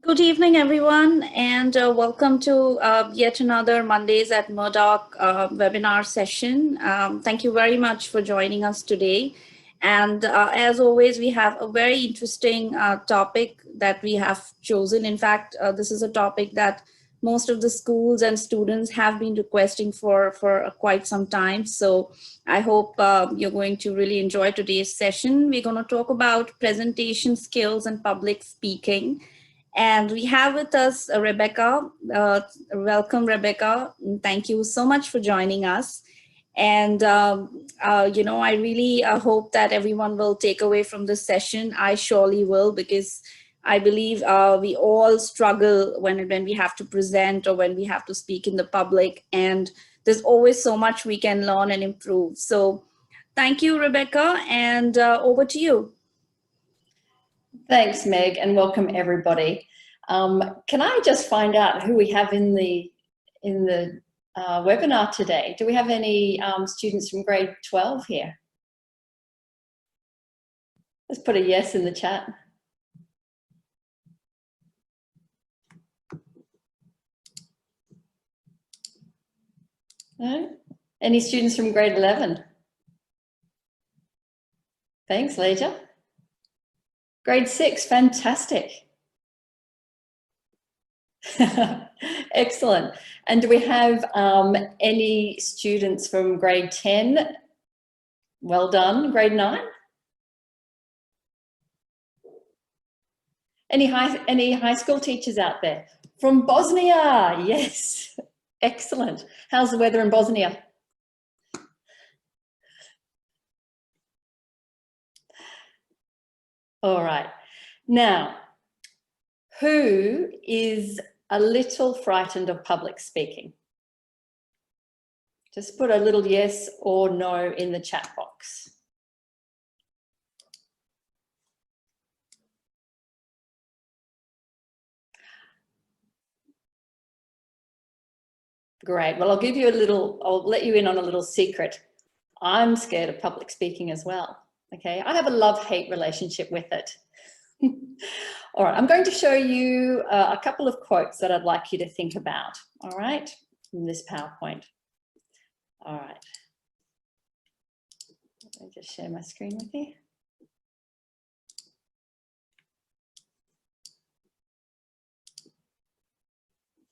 Good evening, everyone, and welcome to yet another Mondays at Murdoch webinar session. Thank you very much for joining us today. And as always, we have a very interesting topic that we have chosen. In fact, this is a topic that most of the schools and students have been requesting for quite some time. So I hope you're going to really enjoy today's session. We're going to talk about presentation skills and public speaking. And we have with us Rebecca. Welcome, Rebecca. Thank you so much for joining us. And, I really hope that everyone will take away from this session. I surely will, because I believe we all struggle when we have to present or when we have to speak in the public. And there's always so much we can learn and improve. So thank you, Rebecca, and over to you. Thanks, Meg, and welcome everybody. Can I just find out who we have in the webinar today? Do we have any students from grade 12 here? Let's put a yes in the chat. No? Any students from grade 11? Thanks, Leja. Grade 6, fantastic. Excellent. And do we have any students from grade 10? Well done. Grade 9? Any high school teachers out there? From Bosnia, yes. Excellent. How's the weather in Bosnia? All right. Now, who is a little frightened of public speaking? Just put a little yes or no in the chat box. Great. Well, I'll let you in on a little secret. I'm scared of public speaking as well. Okay. I have a love-hate relationship with it. All right, I'm going to show you a couple of quotes that I'd like you to think about, all right, in this PowerPoint. All right. Let me just share my screen with you.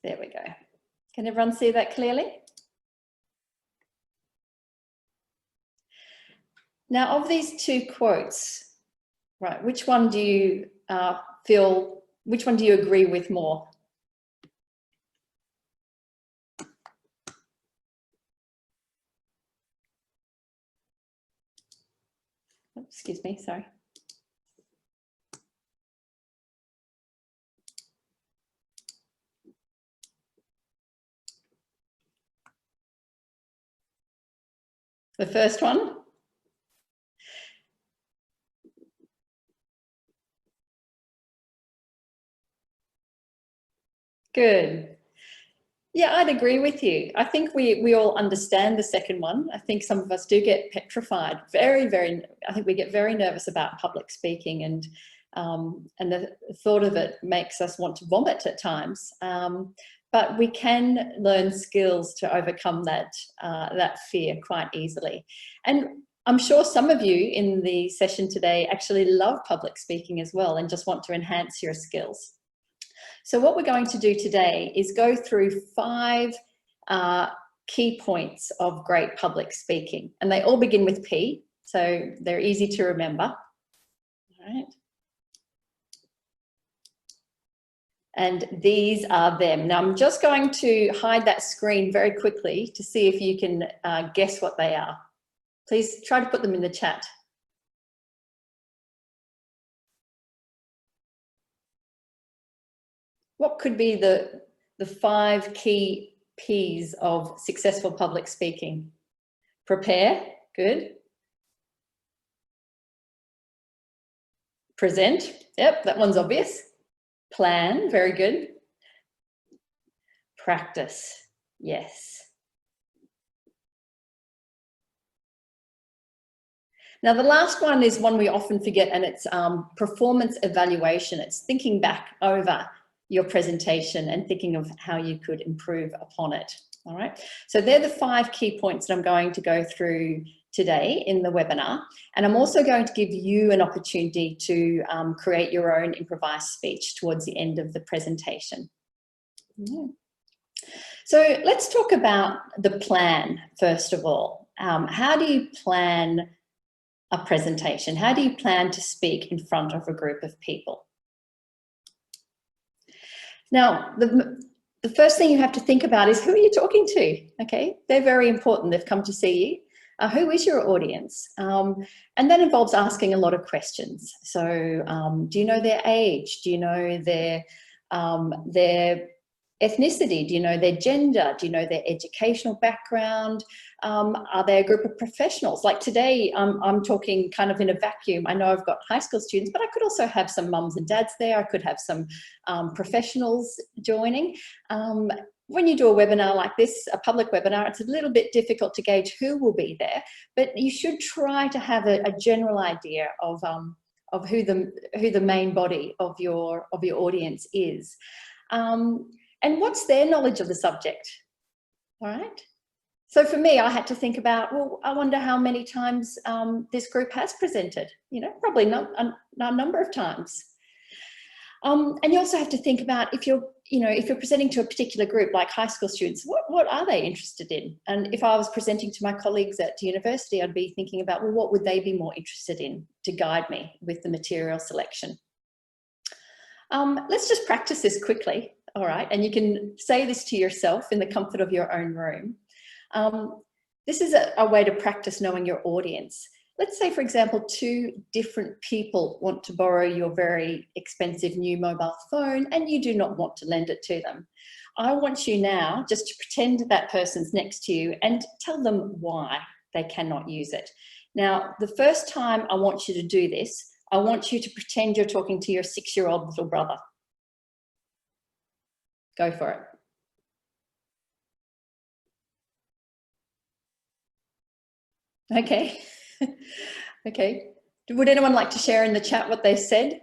There we go. Can everyone see that clearly? Now, of these two quotes, right, which one do you which one do you agree with more? Oh, excuse me, sorry. The first one? Good. Yeah, I'd agree with you. I think we all understand the second one. I think some of us do get petrified. I think we get very nervous about public speaking, and the thought of it makes us want to vomit at times. But we can learn skills to overcome that fear quite easily. And I'm sure some of you in the session today actually love public speaking as well and just want to enhance your skills. So what we're going to do today is go through 5 key points of great public speaking, and they all begin with P, so they're easy to remember. All right. And these are them. Now I'm just going to hide that screen very quickly to see if you can guess what they are. Please try to put them in the chat. What could be the 5 key P's of successful public speaking? Prepare, good. Present, yep, that one's obvious. Plan, very good. Practice, yes. Now the last one is one we often forget, and it's performance evaluation. It's thinking back over your presentation and thinking of how you could improve upon it. All right, so they're the 5 key points that I'm going to go through today in the webinar, and I'm also going to give you an opportunity to create your own improvised speech towards the end of the presentation. So let's talk about the plan first of all. How do you plan a presentation? How do you plan to speak in front of a group of people? Now, the first thing you have to think about is, who are you talking to? Okay, they're very important. They've come to see you. Who is your audience? And that involves asking a lot of questions. So do you know their age? Do you know their ethnicity? Do you know their gender? Do you know their educational background? Are they a group of professionals? Like today, I'm talking kind of in a vacuum. I know I've got high school students, but I could also have some mums and dads there. I could have some professionals joining. When you do a webinar like this, a public webinar, it's a little bit difficult to gauge who will be there, but you should try to have a general idea of who the main body of your audience is. And what's their knowledge of the subject, all right? So for me, I had to think about, well, I wonder how many times this group has presented, you know, probably not a number of times. And you also have to think about, if you're presenting to a particular group like high school students, what are they interested in? And if I was presenting to my colleagues at university, I'd be thinking about, well, what would they be more interested in to guide me with the material selection? Let's just practice this quickly. All right, and you can say this to yourself in the comfort of your own room. This is a way to practice knowing your audience. Let's say, for example, 2 different people want to borrow your very expensive new mobile phone and you do not want to lend it to them. I want you now just to pretend that person's next to you and tell them why they cannot use it. Now, the first time I want you to do this, I want you to pretend you're talking to your 6-year-old little brother. Go for it. Okay. Okay. Would anyone like to share in the chat what they said?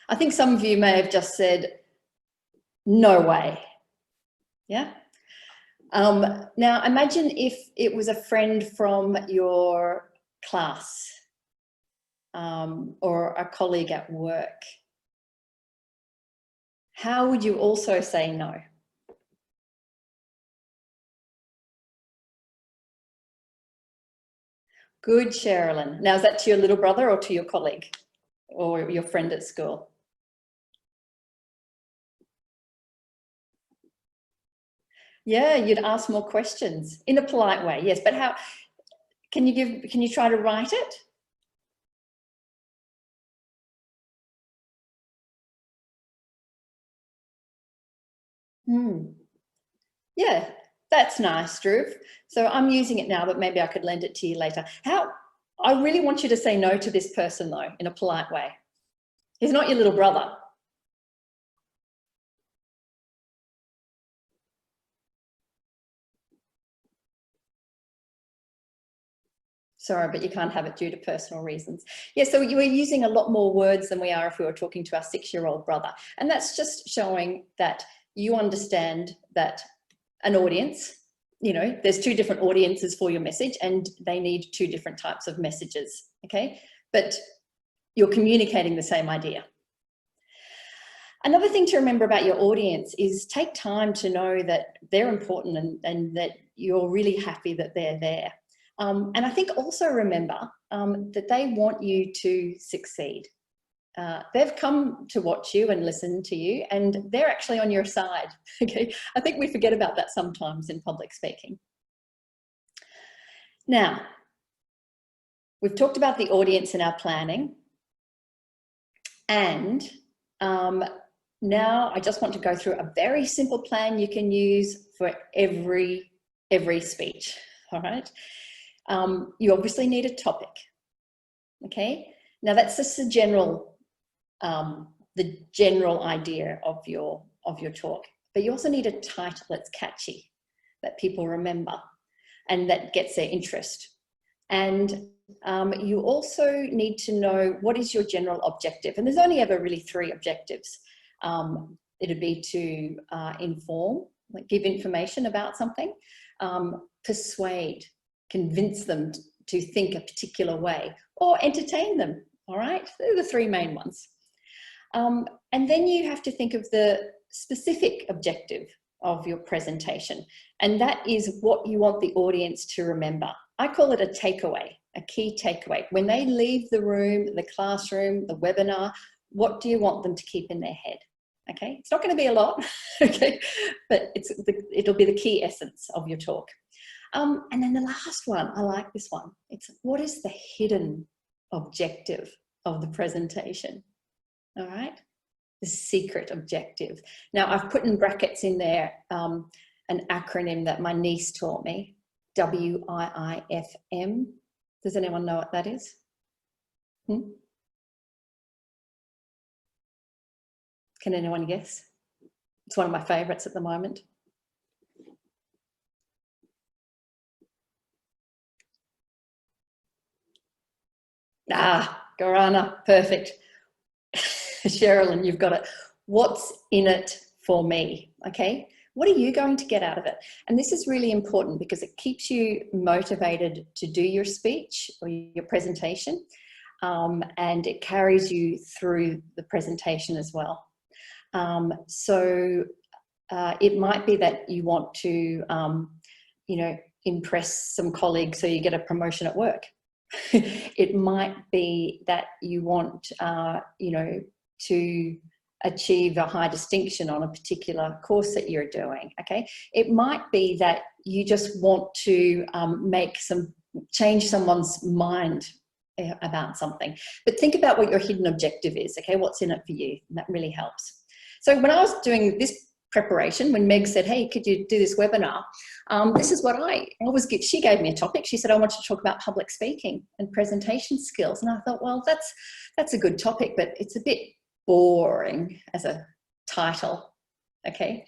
I think some of you may have just said, no way. Yeah. Now imagine if it was a friend from your class or a colleague at work. How would you also say no? Good, Sherilyn. Now, is that to your little brother or to your colleague or your friend at school? Yeah, you'd ask more questions in a polite way, yes. But how can you try to write it? Yeah, that's nice, Drew. So I'm using it now, but maybe I could lend it to you later. I really want you to say no to this person though, in a polite way. He's not your little brother. Sorry, but you can't have it due to personal reasons. Yeah, so you are using a lot more words than we are if we were talking to our 6-year-old brother. And that's just showing that you understand that an audience, you know, there's 2 different audiences for your message and they need 2 different types of messages, okay? But you're communicating the same idea. Another thing to remember about your audience is take time to know that they're important and that you're really happy that they're there. And I think also remember that they want you to succeed. They've come to watch you and listen to you and they're actually on your side, okay? I think we forget about that sometimes in public speaking. Now, we've talked about the audience in our planning and now I just want to go through a very simple plan you can use for every speech, all right? You obviously need a topic, okay? Now that's just a general the general idea of your talk. But you also need a title that's catchy, that people remember, and that gets their interest. And you also need to know what is your general objective. And there's only ever really 3 objectives. It'd be to inform, like give information about something, persuade, convince them to think a particular way, or entertain them. All right, they're the 3 main ones. And then you have to think of the specific objective of your presentation, and that is what you want the audience to remember. I call it a takeaway, a key takeaway. When they leave the room, the classroom, the webinar, what do you want them to keep in their head? Okay, it's not going to be a lot, okay, but it'll be the key essence of your talk. And then the last one, I like this one. It's what is the hidden objective of the presentation? All right, the secret objective. Now I've put in brackets in there an acronym that my niece taught me, WIIFM. Does anyone know what that is? Can anyone guess? It's one of my favorites at the moment. Gorana, perfect. Sherilyn, you've got it. What's in it for me? Okay, what are you going to get out of it? And this is really important because it keeps you motivated to do your speech or your presentation, and it carries you through the presentation as well. It might be that you want to, impress some colleagues so you get a promotion at work. It might be that you want, to achieve a high distinction on a particular course that you're doing, okay? It might be that you just want to change someone's mind about something. But think about what your hidden objective is, okay? What's in it for you? And that really helps. So when I was doing this preparation, when Meg said, hey, could you do this webinar? This is what I always give. She gave me a topic. She said, I want you to talk about public speaking and presentation skills. And I thought, well, that's a good topic, but it's a bit boring as a title, okay?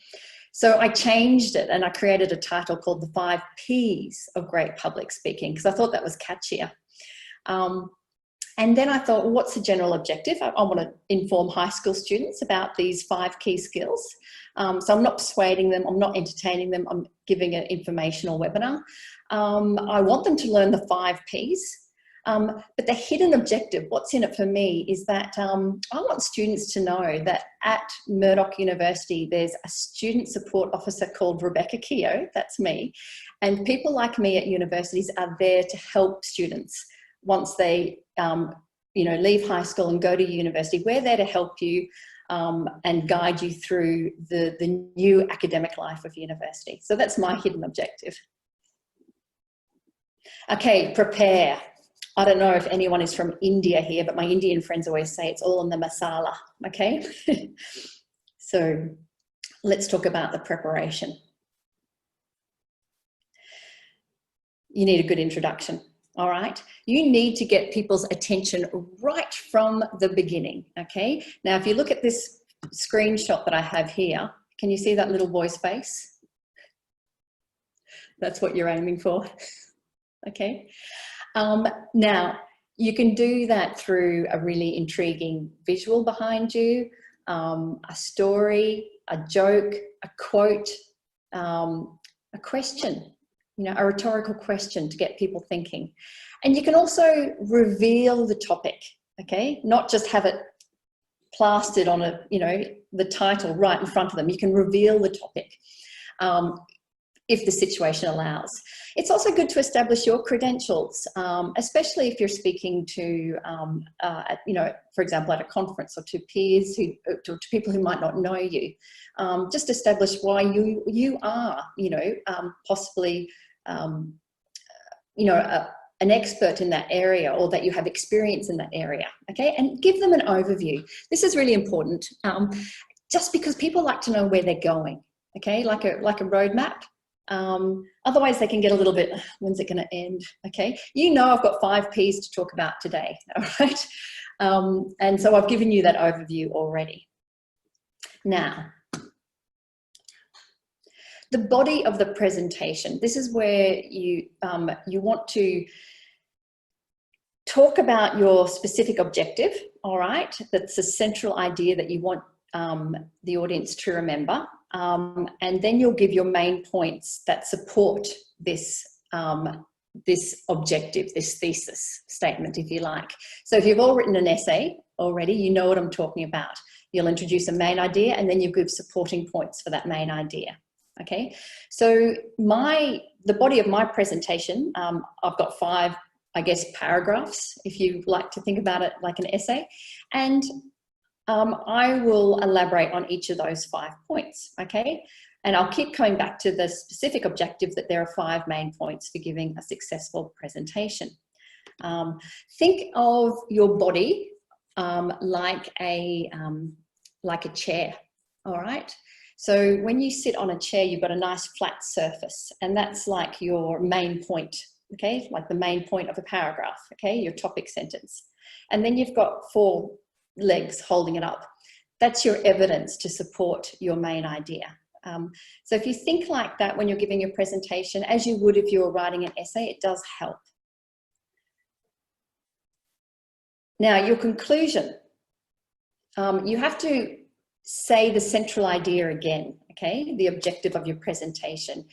So I changed it and I created a title called The 5 Ps of Great Public Speaking because I thought that was catchier. And then I thought, well, what's the general objective? I want to inform high school students about these 5 key skills. So I'm not persuading them, I'm not entertaining them, I'm giving an informational webinar. I want them to learn the 5 Ps. But the hidden objective, what's in it for me, is that I want students to know that at Murdoch University, there's a student support officer called Rebecca Keogh, that's me, and people like me at universities are there to help students once they leave high school and go to university. We're there to help you and guide you through the new academic life of university. So that's my hidden objective. Okay, prepare. I don't know if anyone is from India here, but my Indian friends always say it's all in the masala, okay? So let's talk about the preparation. You need a good introduction, all right? You need to get people's attention right from the beginning, okay? Now, if you look at this screenshot that I have here, can you see that little boy's face? That's what you're aiming for, okay? Now, you can do that through a really intriguing visual behind you, a story, a joke, a quote, a question, a rhetorical question to get people thinking. And you can also reveal the topic, okay? Not just have it plastered on the title right in front of them. You can reveal the topic. If the situation allows. It's also good to establish your credentials, especially if you're speaking to, for example, at a conference or to peers, to people who might not know you. Just establish why you are, possibly, an expert in that area, or that you have experience in that area, okay? And give them an overview. This is really important, just because people like to know where they're going, okay? Like a roadmap. Otherwise they can get a little bit, when's it going to end? Okay, I've got 5 Ps to talk about today, all right? And so I've given you that overview already. Now, the body of the presentation. This is where you want to talk about your specific objective, all right? That's a central idea that you want the audience to remember. And then you'll give your main points that support this, this objective, this thesis statement, if you like. So if you've all written an essay already, you know what I'm talking about. You'll introduce a main idea and then you give supporting points for that main idea. Okay, so the body of my presentation, I've got 5, I guess, paragraphs, if you like to think about it like an essay, and I will elaborate on each of those 5 points, okay? And I'll keep coming back to the specific objective that there are 5 main points for giving a successful presentation. Think of your body like a chair, all right? So when you sit on a chair, you've got a nice flat surface, and that's like your main point, okay? Like the main point of a paragraph, okay? Your topic sentence. And then you've got 4 legs holding it up. That's your evidence to support your main idea. So if you think like that when you're giving your presentation, as you would if you were writing an essay, it does help. Now, your conclusion. You have to say the central idea again, okay? The objective of your presentation.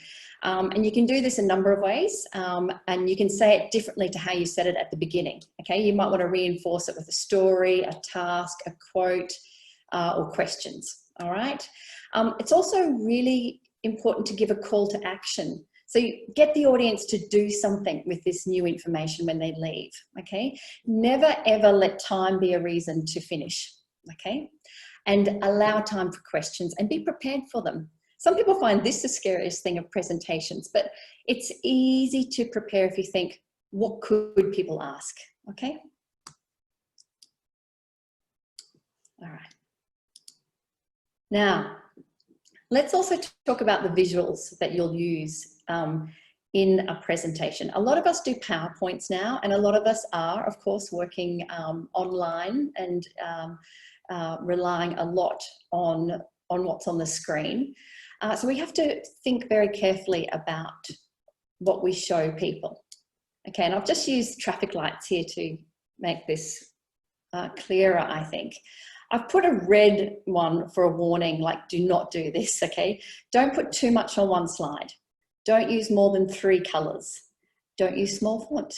And you can do this a number of ways, and you can say it differently to how you said it at the beginning, okay? You might want to reinforce it with a story, a task, a quote, or questions, all right? It's also really important to give a call to action. So you get the audience to do something with this new information when they leave, okay? Never ever let time be a reason to finish, okay? And allow time for questions and be prepared for them. Some people find this the scariest thing of presentations, but it's easy to prepare if you think, what could people ask? Okay. All right. Now, let's also talk about the visuals that you'll use in a presentation. A lot of us do PowerPoints now, and a lot of us are, of course, working online and relying a lot on what's on the screen. So we have to think very carefully about what we show people. Okay, and I've just used traffic lights here to make this clearer, I think. I've put a red one for a warning, like do not do this, okay? Don't put too much on one slide. Don't use more than 3 colors. Don't use small font.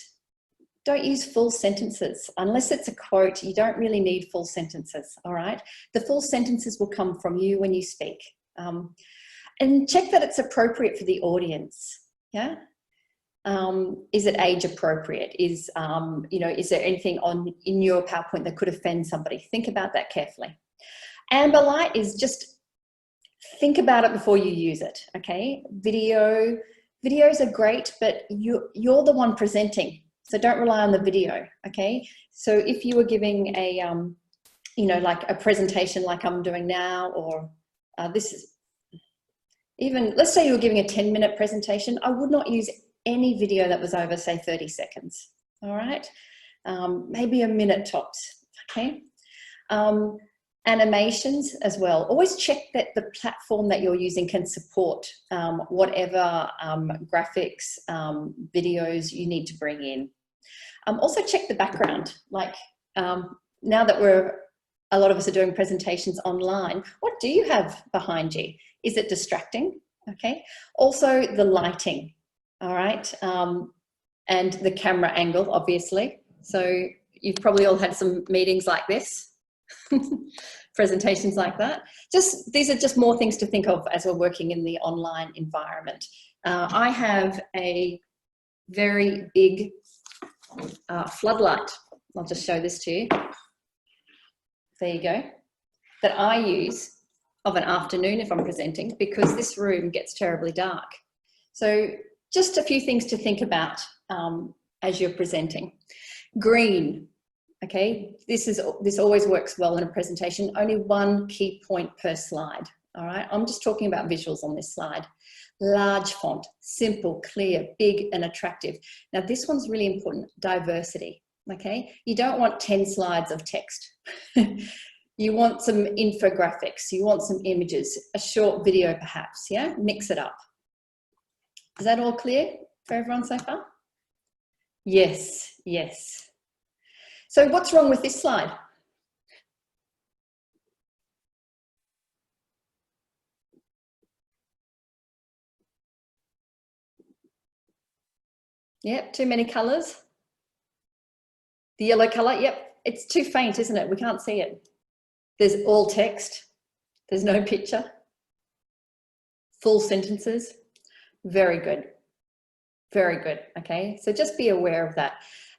Don't use full sentences. Unless it's a quote, you don't really need full sentences, all right? The full sentences will come from you when you speak. And check that it's appropriate for the audience, yeah? Is it age appropriate? Is, you know, is there anything in your PowerPoint that could offend somebody? Think about that carefully. Amber light is just think about it before you use it, okay? Videos are great, but you're the one presenting. So don't rely on the video, okay? So if you were giving a, you know, like a presentation like I'm doing now, or this is even, let's say you were giving a 10-minute presentation, I would not use any video that was over, say, 30 seconds, all right? Maybe a minute tops, okay? Animations as well. Always check that the platform that you're using can support whatever graphics, videos you need to bring in. Also check the background. Like now that a lot of us are doing presentations online, what do you have behind you? Is it distracting? Okay. Also the lighting, all right? And the camera angle, obviously. So you've probably all had some meetings like this. Presentations like that. These are just more things to think of as we're working in the online environment. I have a very big floodlight. I'll just show this to you. There you go. That I use of an afternoon if I'm presenting, because this room gets terribly dark. So just a few things to think about as you're presenting. Green. Okay, this always works well in a presentation. Only one key point per slide, all right? I'm just talking about visuals on this slide. Large font, simple, clear, big and attractive. Now this one's really important, diversity, okay? You don't want 10 slides of text. You want some infographics, you want some images, a short video perhaps, yeah? Mix it up. Is that all clear for everyone so far? Yes, yes. So what's wrong with this slide? Yep, too many colors. The yellow color, yep, it's too faint, isn't it? We can't see it. There's all text. There's no picture. Full sentences. Very good. Very good, okay? So just be aware of that.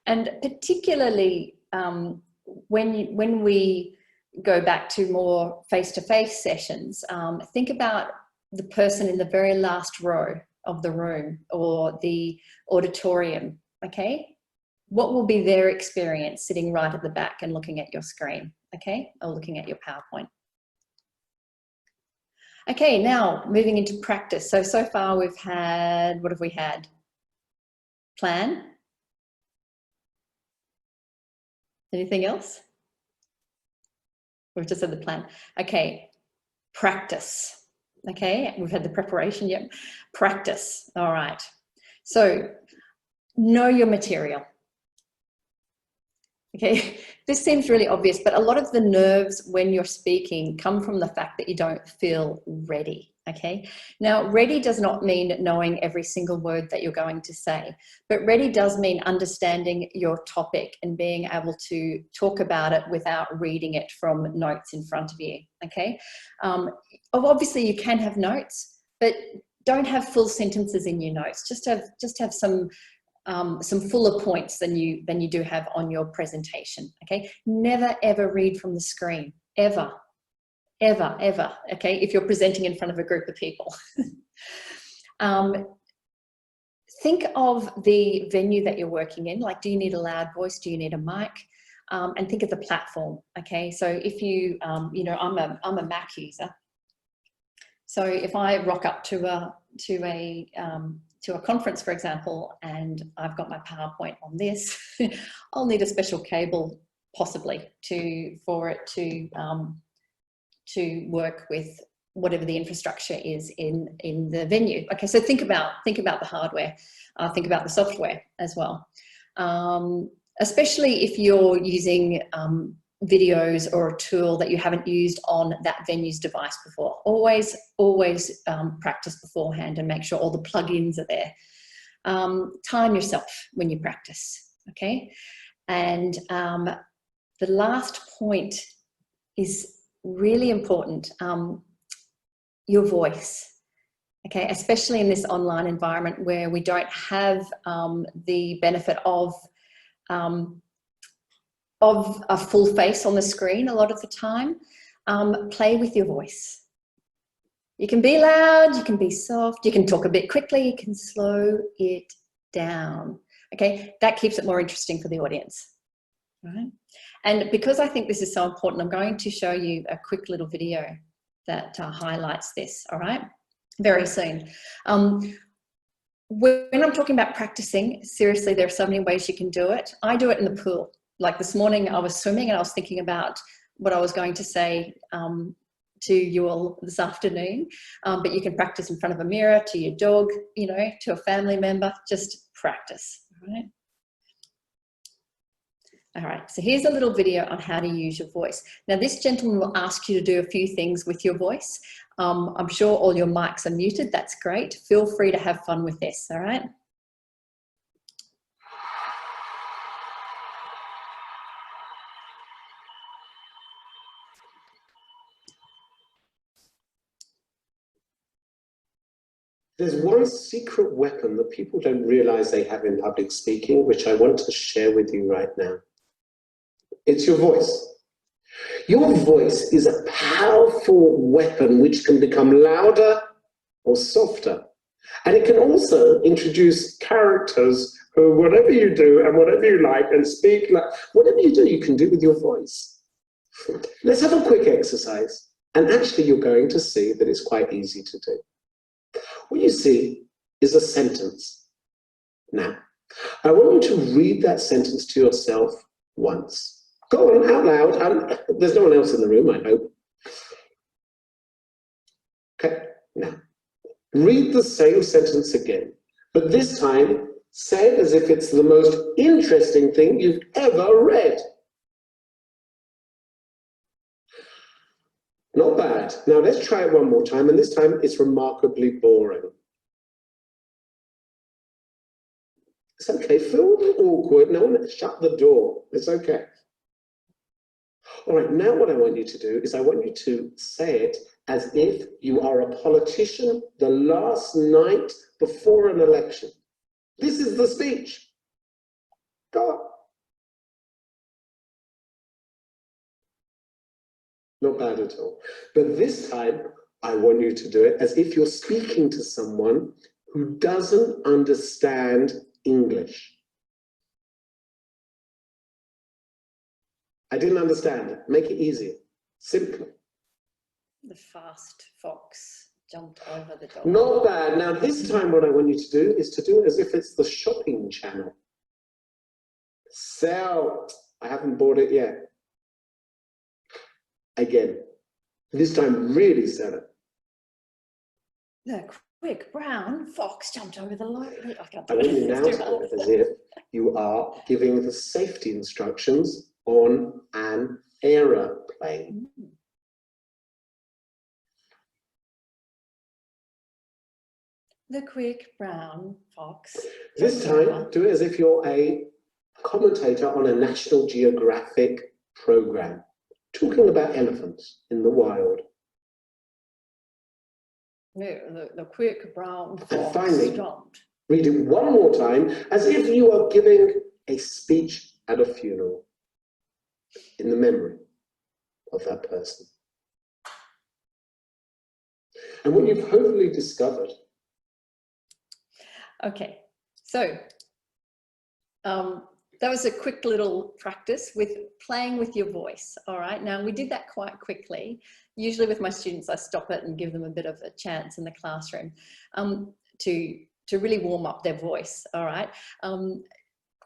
And particularly when we go back to more face-to-face sessions, think about the person in the very last row of the room or the auditorium, okay? What will be their experience sitting right at the back and looking at your screen, okay? Or looking at your PowerPoint. Okay, now moving into practice. So far we've had, what have we had? Plan. Anything else? We've just had the plan. Okay, practice. Okay, we've had the preparation, yep. Practice, all right. So know your material. Okay, this seems really obvious, but a lot of the nerves when you're speaking come from the fact that you don't feel ready, okay? Now, ready does not mean knowing every single word that you're going to say, but ready does mean understanding your topic and being able to talk about it without reading it from notes in front of you, okay? Obviously, you can have notes, but don't have full sentences in your notes. Just have some fuller points than you do have on your presentation, okay? Never ever read from the screen, ever, ever, ever, okay? If you're presenting in front of a group of people. Think of the venue that you're working in, like do you need a loud voice, do you need a mic? And think of the platform, okay? So if you, you know, I'm a Mac user. So if I rock up to a conference, for example, and I've got my PowerPoint on this, I'll need a special cable possibly for it to work with whatever the infrastructure is in the venue. Okay, so think about the hardware, think about the software as well. Especially if you're using videos or a tool that you haven't used on that venue's device before. Always practice beforehand and make sure all the plugins are there. Time yourself when you practice, okay? And the last point is really important, your voice, okay? Especially in this online environment where we don't have the benefit of a full face on the screen a lot of the time. Play with your voice. You can be loud, you can be soft, you can talk a bit quickly, you can slow it down. Okay, that keeps it more interesting for the audience. All right? And because I think this is so important, I'm going to show you a quick little video that highlights this, all right? Very soon. When I'm talking about practicing, seriously, there are so many ways you can do it. I do it in the pool. Like this morning I was swimming and I was thinking about what I was going to say to you all this afternoon, but you can practice in front of a mirror, to your dog, you know, to a family member, just practice, all right? All right, so here's a little video on how to use your voice. Now this gentleman will ask you to do a few things with your voice. I'm sure all your mics are muted, that's great. Feel free to have fun with this, all right? There's one secret weapon that people don't realize they have in public speaking, which I want to share with you right now. It's your voice. Your voice is a powerful weapon which can become louder or softer. And it can also introduce characters who, whatever you do and whatever you like and speak, like, whatever you do, you can do with your voice. Let's have a quick exercise. And actually, you're going to see that it's quite easy to do. What you see is a sentence. Now, I want you to read that sentence to yourself once. Go on, out loud. There's no one else in the room, I hope. Okay, now, read the same sentence again, but this time, say it as if it's the most interesting thing you've ever read. Not bad. Now let's try it one more time, and this time it's remarkably boring. It's okay, feel awkward. No one, shut the door. It's okay. All right, now what I want you to do is I want you to say it as if you are a politician the last night before an election. This is the speech. Go on. Not bad at all. But this time, I want you to do it as if you're speaking to someone who doesn't understand English. I didn't understand it. Make it easier. Simpler. The fast fox jumped over the dog. Not bad. Now this time what I want you to do is to do it as if it's the shopping channel. Sell. I haven't bought it yet. Again. This time really sell it. The quick brown fox jumped over the line. I want you now to do it as if you are giving the safety instructions on an aeroplane. The quick brown fox. This time, do it as if you're a commentator on a National Geographic program, talking about elephants in the wild. The quick brown fox And finally, jumped. read it one more time as if you are giving a speech at a funeral in the memory of that person. And what you've hopefully discovered. Okay, so that was a quick little practice with playing with your voice. All right, now we did that quite quickly. Usually with my students, I stop it and give them a bit of a chance in the classroom to really warm up their voice. All right.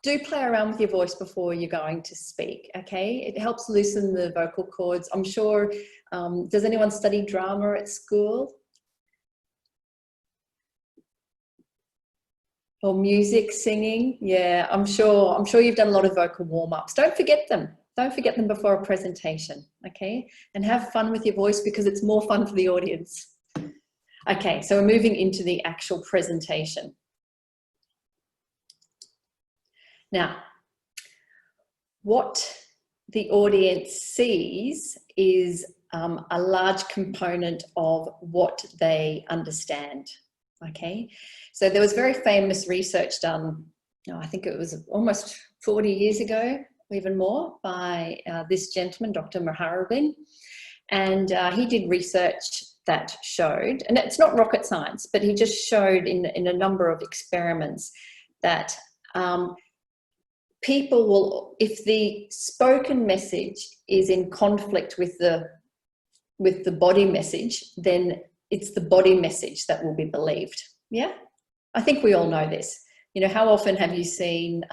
Do play around with your voice before you're going to speak, okay? It helps loosen the vocal cords. I'm sure, does anyone study drama at school? Or music, singing? Yeah, I'm sure you've done a lot of vocal warm-ups. Don't forget them. Don't forget them before a presentation, okay? And have fun with your voice because it's more fun for the audience. Okay, so we're moving into the actual presentation. Now, what the audience sees is a large component of what they understand, okay? So there was very famous research done, I think it was almost 40 years ago, even more, by this gentleman, Dr. Maharabin. And he did research that showed, and it's not rocket science, but he just showed in a number of experiments that people will, if the spoken message is in conflict with the body message, then it's the body message that will be believed. Yeah, I think we all know this. You know, how often have you seen,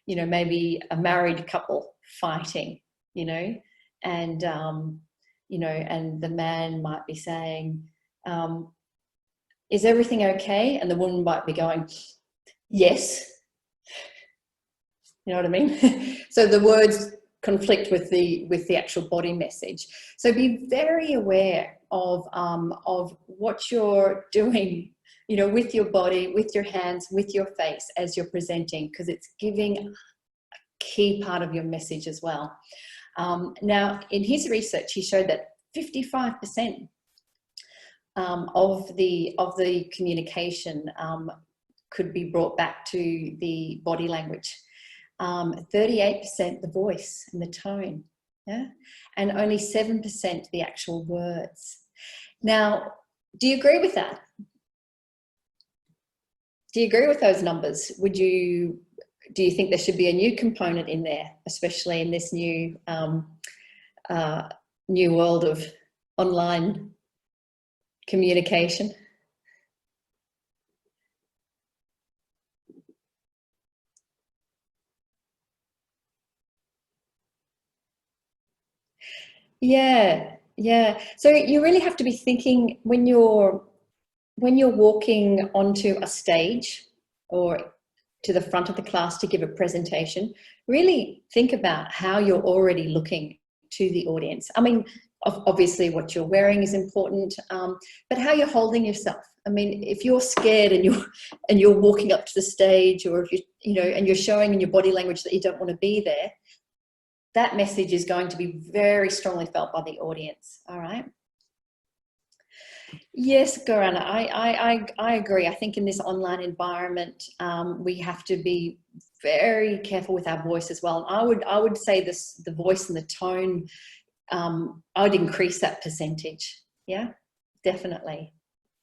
you know, maybe a married couple fighting, you know, and you know, and the man might be saying, is everything okay? And the woman might be going, yes. You know what I mean? So the words conflict with the actual body message. So be very aware of what you're doing, you know, with your body, with your hands, with your face as you're presenting, because it's giving a key part of your message as well. Now, in his research, he showed that 55% of the communication could be brought back to the body language. 38% the voice and the tone, yeah, and only 7% the actual words. Now, do you agree with that? Do you agree with those numbers? Do you think there should be a new component in there, especially in this new new world of online communication? Yeah, yeah. So you really have to be thinking when you're walking onto a stage or to the front of the class to give a presentation, really think about how you're already looking to the audience. I mean, obviously what you're wearing is important, but how you're holding yourself. I mean, if you're scared and you're walking up to the stage, or if you know, and you're showing in your body language that you don't want to be there, that message is going to be very strongly felt by the audience. All right. Yes, Gorana, I agree. I think in this online environment, we have to be very careful with our voice as well. I would say this, the voice and the tone, I would increase that percentage. Yeah, definitely.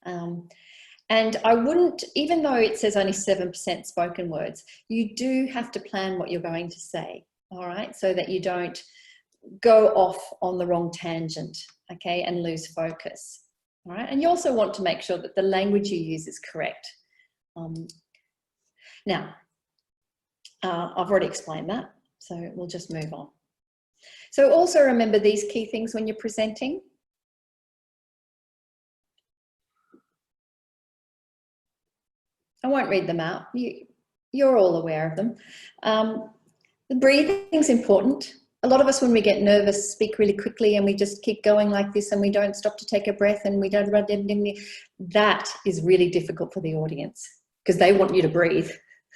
And I wouldn't, even though it says only 7% spoken words, you do have to plan what you're going to say. All right, so that you don't go off on the wrong tangent, okay, and lose focus. All right, and you also want to make sure that the language you use is correct. Now, I've already explained that, so we'll just move on. So also remember these key things when you're presenting. I won't read them out. You're all aware of them. The breathing is important. A lot of us, when we get nervous, speak really quickly and we just keep going like this and we don't stop to take a breath and we don't, that is really difficult for the audience because they want you to breathe,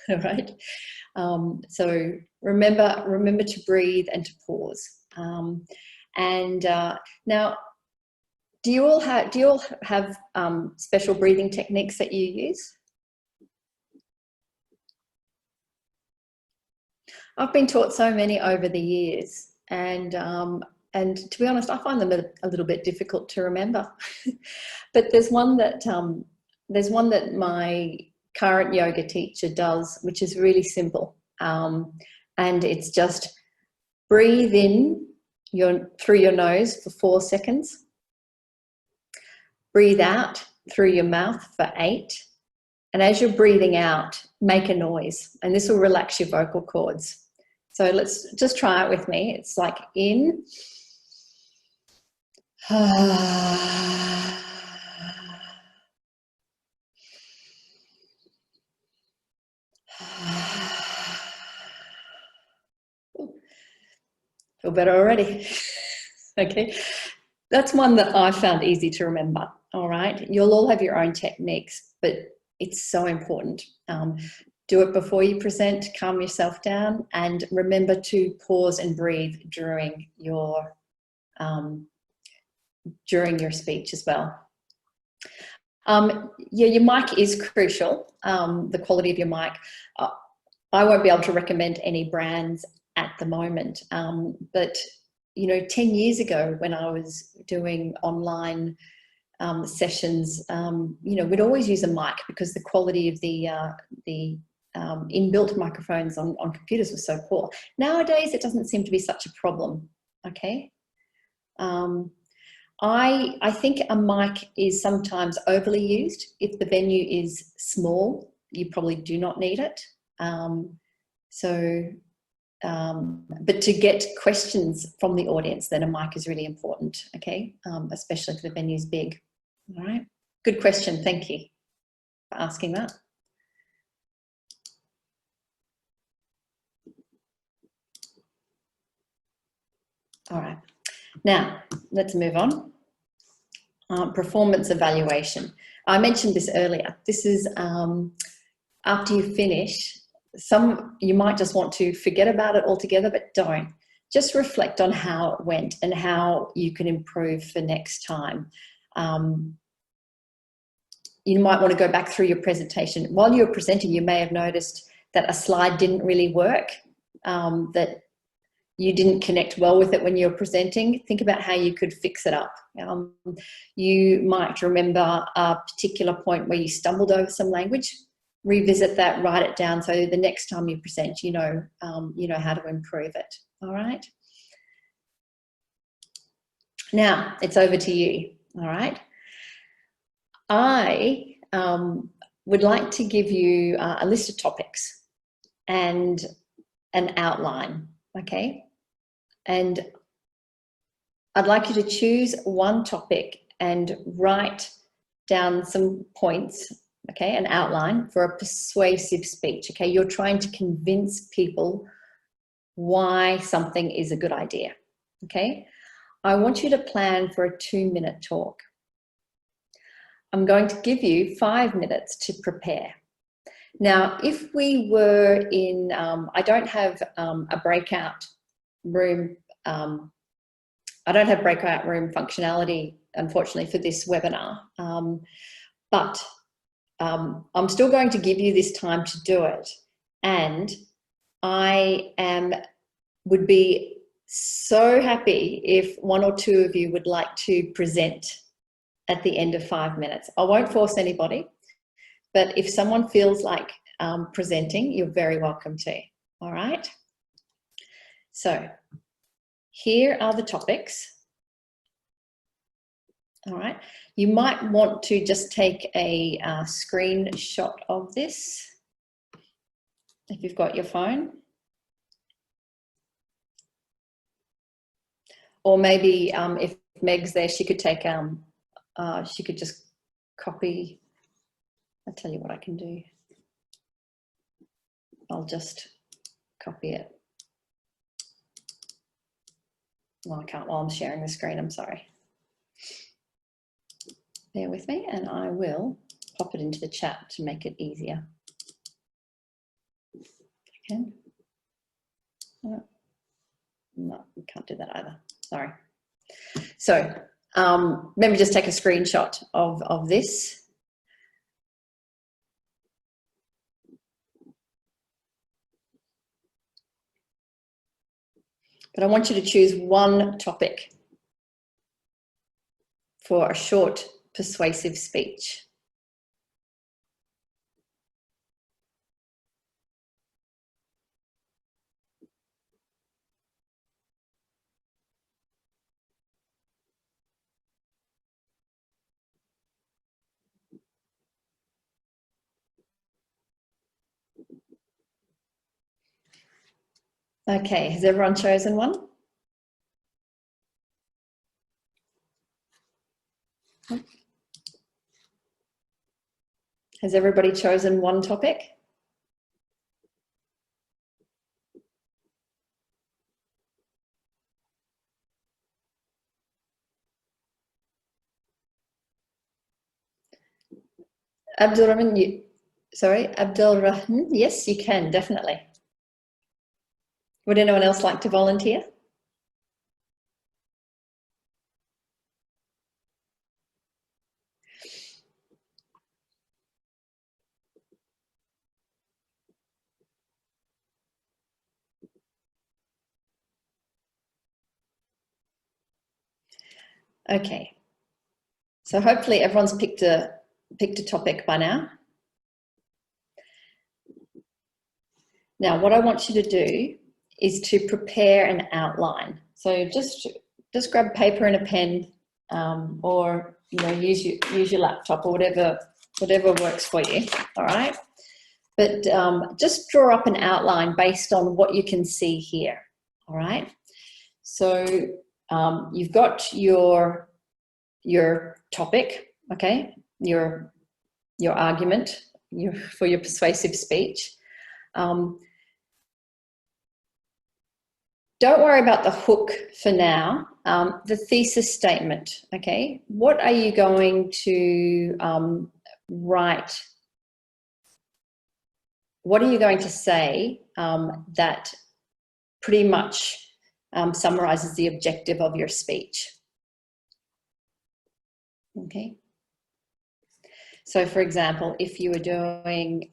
right? So remember to breathe and to pause. Now, do you all have special breathing techniques that you use? I've been taught so many over the years, and to be honest, I find them a little bit difficult to remember. But there's one that my current yoga teacher does, which is really simple, and it's just breathe in through your nose for 4 seconds, breathe out through your mouth for 8, and as you're breathing out, make a noise, and this will relax your vocal cords. So let's just try it with me. It's like in, feel better already. Okay, that's one that I found easy to remember. All right, you'll all have your own techniques, but it's so important. Do it before you present, calm yourself down, and remember to pause and breathe during your speech as well. Yeah, your mic is crucial, the quality of your mic. I won't be able to recommend any brands at the moment, but you know, 10 years ago when I was doing online sessions, you know, we'd always use a mic because the quality of the inbuilt microphones on computers was so poor. Nowadays, it doesn't seem to be such a problem, okay? I think a mic is sometimes overly used. If the venue is small, you probably do not need it. But to get questions from the audience, then a mic is really important, okay? Especially if the venue's big, all right? Good question, thank you for asking that. All right, now let's move on. Performance evaluation. I mentioned this earlier. This is after you finish, you might just want to forget about it altogether, but don't. Just reflect on how it went and how you can improve for next time. You might want to go back through your presentation. While you were presenting, you may have noticed that a slide didn't really work, that you didn't connect well with it when you're presenting. Think about how you could fix it up. You might remember a particular point where you stumbled over some language. Revisit that, write it down, so the next time you present, you know how to improve it. All right. Now it's over to you. All right. I would like to give you a list of topics and an outline. Okay. And I'd like you to choose one topic and write down some points, okay, an outline for a persuasive speech, okay? You're trying to convince people why something is a good idea, okay? I want you to plan for a 2-minute talk. I'm going to give you 5 minutes to prepare. Now, if we were in, I don't have a breakout room, I don't have breakout room functionality, unfortunately, for this webinar, but I'm still going to give you this time to do it. And would be so happy if 1 or 2 of you would like to present at the end of 5 minutes. I won't force anybody, but if someone feels like presenting, you're very welcome to, all right? So here are the topics, all right? You might want to just take a screenshot of this if you've got your phone. Or maybe if Meg's there, she could take, she could just copy. I'll tell you what I can do. I'll just copy it. Well, I can't while I'm sharing the screen, I'm sorry. Bear with me and I will pop it into the chat to make it easier. Okay. No, we can't do that either. Sorry. So let me just take a screenshot of this. But I want you to choose one topic for a short, persuasive speech. Okay, has everyone chosen one? Has everybody chosen one topic? Abdulrahman, Abdulrahman, yes, you can, definitely. Would anyone else like to volunteer? Okay, so hopefully everyone's picked a topic by now. Now, what I want you to do is to prepare an outline. So just grab paper and a pen, or use your laptop or whatever works for you. All right, but just draw up an outline based on what you can see here. All right, so you've got your topic, okay, your argument for your persuasive speech. Don't worry about the hook for now. The thesis statement, okay? What are you going to write? What are you going to say that pretty much summarizes the objective of your speech? Okay. So, for example, if you were doing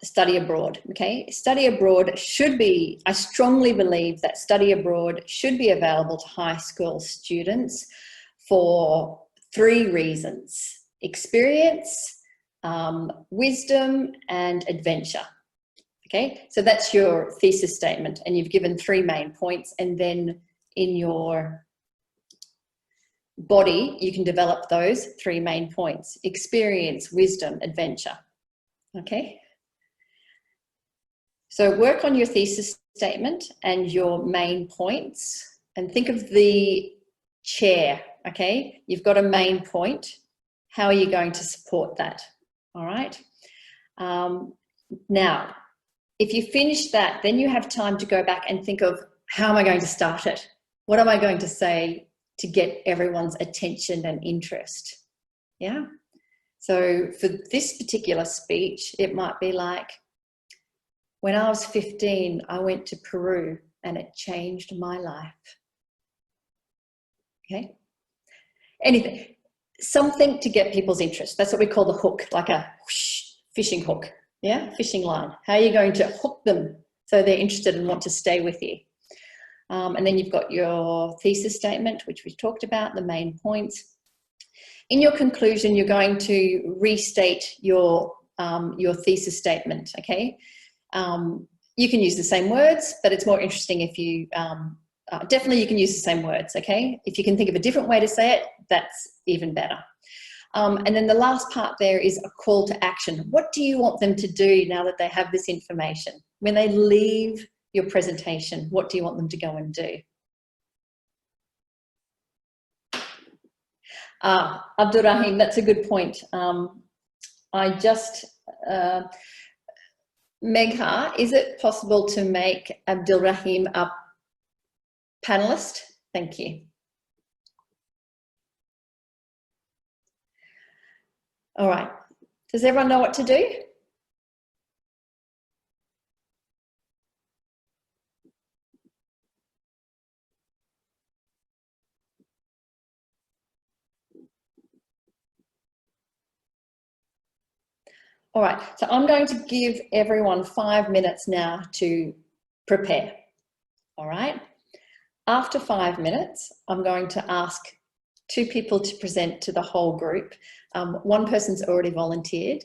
study abroad, okay? Study abroad should be, I strongly believe that study abroad should be available to high school students for 3 reasons: experience, wisdom, and adventure. Okay, so that's your thesis statement, and you've given 3 main points, and then in your body, you can develop those 3 main points: experience, wisdom, adventure. Okay. So work on your thesis statement and your main points, and think of the chair, okay? You've got a main point. How are you going to support that? All right. Now, if you finish that, then you have time to go back and think of, how am I going to start it? What am I going to say to get everyone's attention and interest? Yeah. So for this particular speech, it might be like, when I was 15, I went to Peru and it changed my life. Okay. Anything, something to get people's interest. That's what we call the hook, like a whoosh, fishing hook. Yeah, fishing line. How are you going to hook them so they're interested and want to stay with you? And then you've got your thesis statement, which we talked about, the main points. In your conclusion, you're going to restate your thesis statement, okay? You can use the same words, but it's more interesting if you, definitely you can use the same words, okay? If you can think of a different way to say it, that's even better. And then the last part there is a call to action. What do you want them to do now that they have this information? When they leave your presentation, what do you want them to go and do? Abdurrahim, that's a good point. I just, Megha, is it possible to make Abdulrahim a panelist? Thank you. All right. Does everyone know what to do? All right, so I'm going to give everyone 5 minutes now to prepare. All right. After 5 minutes, I'm going to ask 2 people to present to the whole group. One person's already volunteered.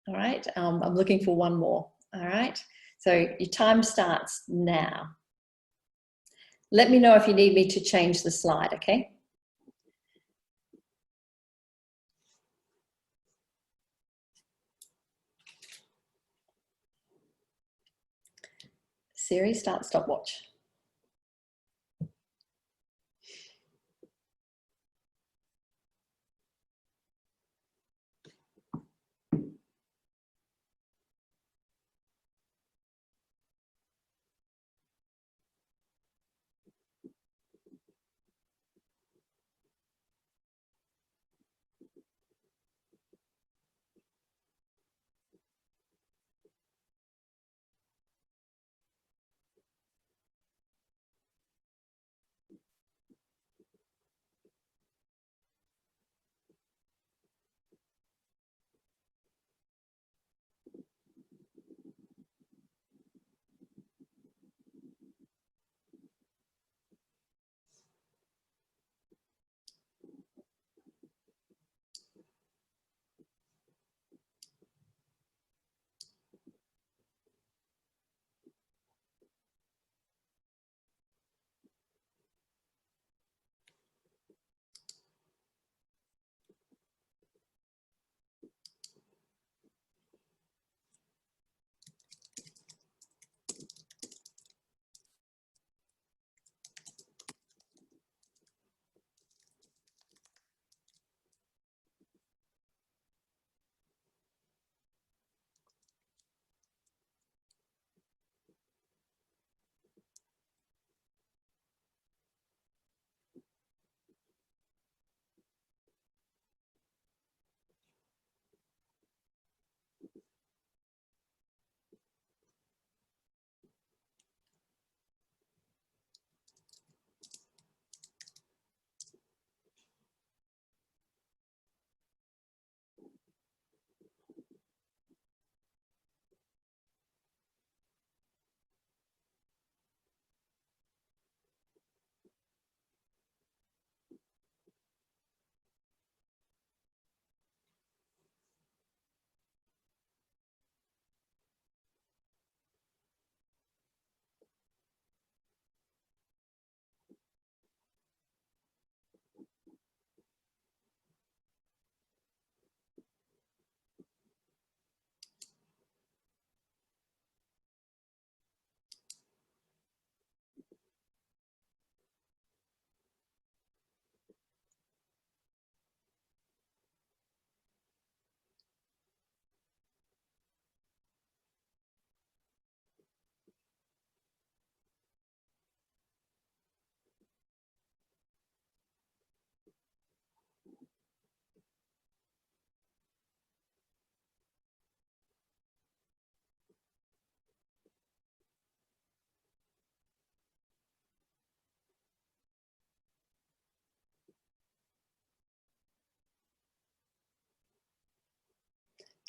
All right. I'm looking for one more. All right. So your time starts now. Let me know if you need me to change the slide, okay? Siri, start stopwatch.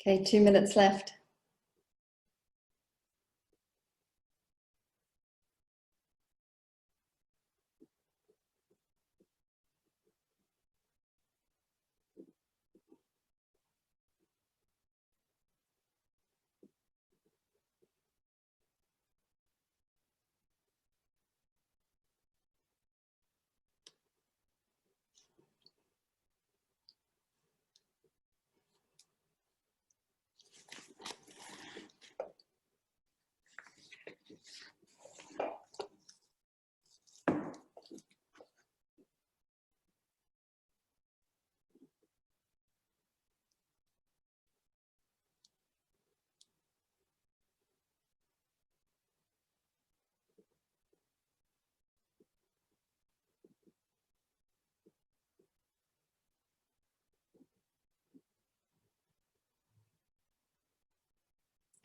Okay, 2 minutes left.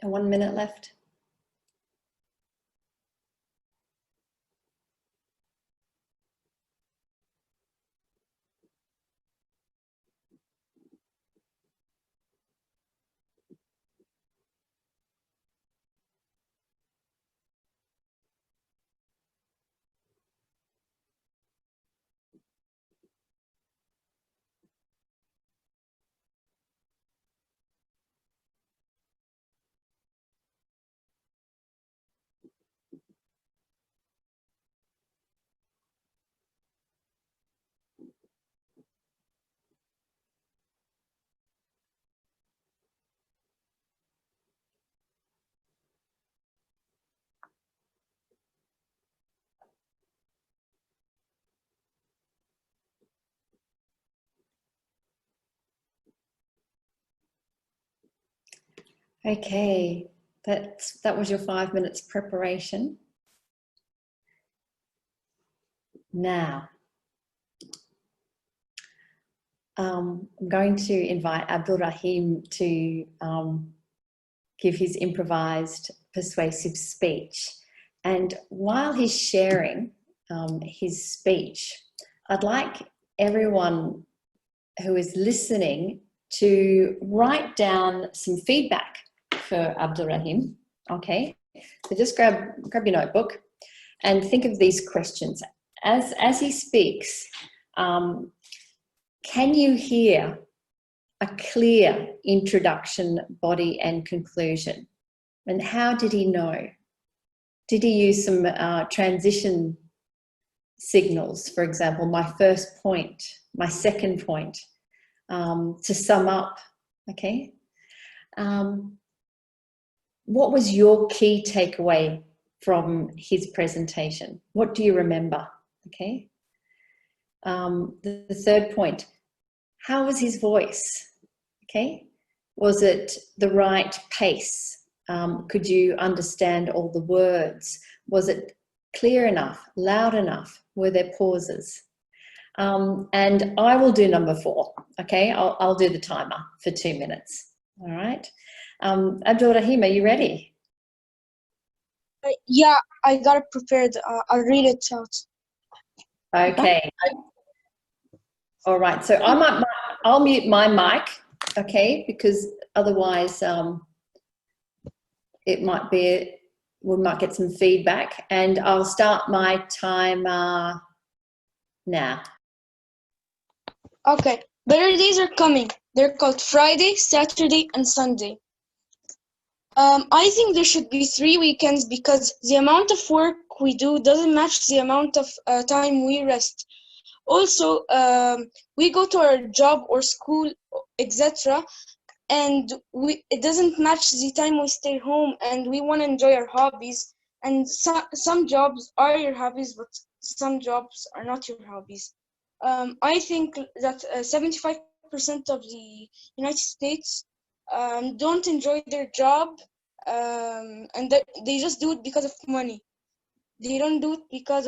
And 1 minute left. Okay, that was your 5 minutes preparation. Now, I'm going to invite Abdul Rahim to give his improvised persuasive speech. And while he's sharing his speech, I'd like everyone who is listening to write down some feedback for Abdul Rahim. Okay, so just grab your notebook and think of these questions. As he speaks, can you hear a clear introduction, body and conclusion? And how did he know? Did he use some transition signals, for example, my first point, my second point, to sum up, okay? What was your key takeaway from his presentation? What do you remember, okay? The third point, how was his voice, okay? Was it the right pace? Could you understand all the words? Was it clear enough, loud enough? Were there pauses? And I will do number 4, okay? I'll do the timer for 2 minutes, all right? Abdul Rahim, are you ready? Yeah, I got it prepared. I'll read it out. Okay. All right, so I'll mute my mic, okay? Because otherwise it might be, we might get some feedback, and I'll start my timer now. Okay, better days are coming. They're called Friday, Saturday, and Sunday. I think there should be 3 weekends because the amount of work we do doesn't match the amount of time we rest. Also, we go to our job or school, etc., and it doesn't match the time we stay home, and we want to enjoy our hobbies. And some jobs are your hobbies, but some jobs are not your hobbies. I think that 75% of the United States don't enjoy their job, and that they just do it because of money. They don't do it because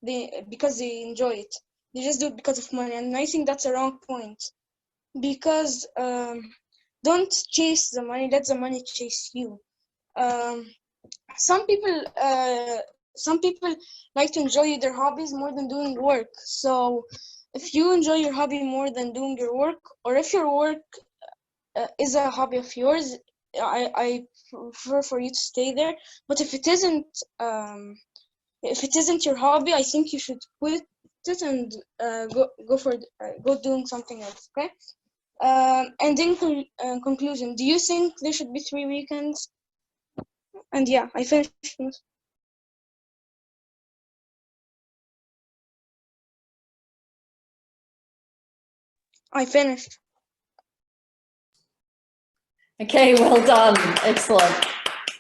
they enjoy it. They just do it because of money, and I think that's a wrong point. Because don't chase the money; let the money chase you. Some people like to enjoy their hobbies more than doing work. So if you enjoy your hobby more than doing your work, or if your work is a hobby of yours, I prefer for you to stay there. But if it isn't your hobby, I think you should quit it and go doing something else. Okay. And in conclusion, do you think there should be 3 weekends? And yeah, I finished. I finished. Okay, well done. Excellent.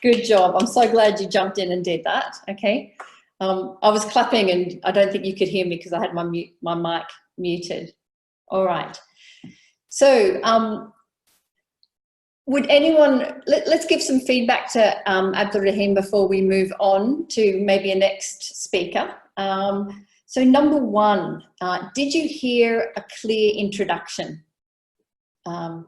Good job. I'm so glad you jumped in and did that. Okay. I was clapping and I don't think you could hear me because I had my mic muted. All right. So would anyone, let's give some feedback to Abdul Rahim before we move on to maybe a next speaker. So number one, did you hear a clear introduction?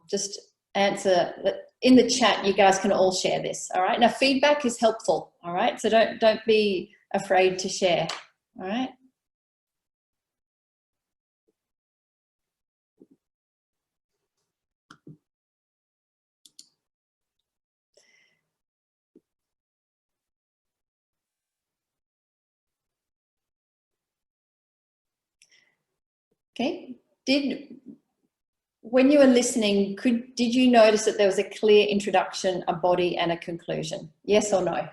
Just answer in the chat. You guys can all share this. All right. Now feedback is helpful. All right. So don't be afraid to share. All right. Okay. When you were listening, did you notice that there was a clear introduction, a body, and a conclusion? Yes or no?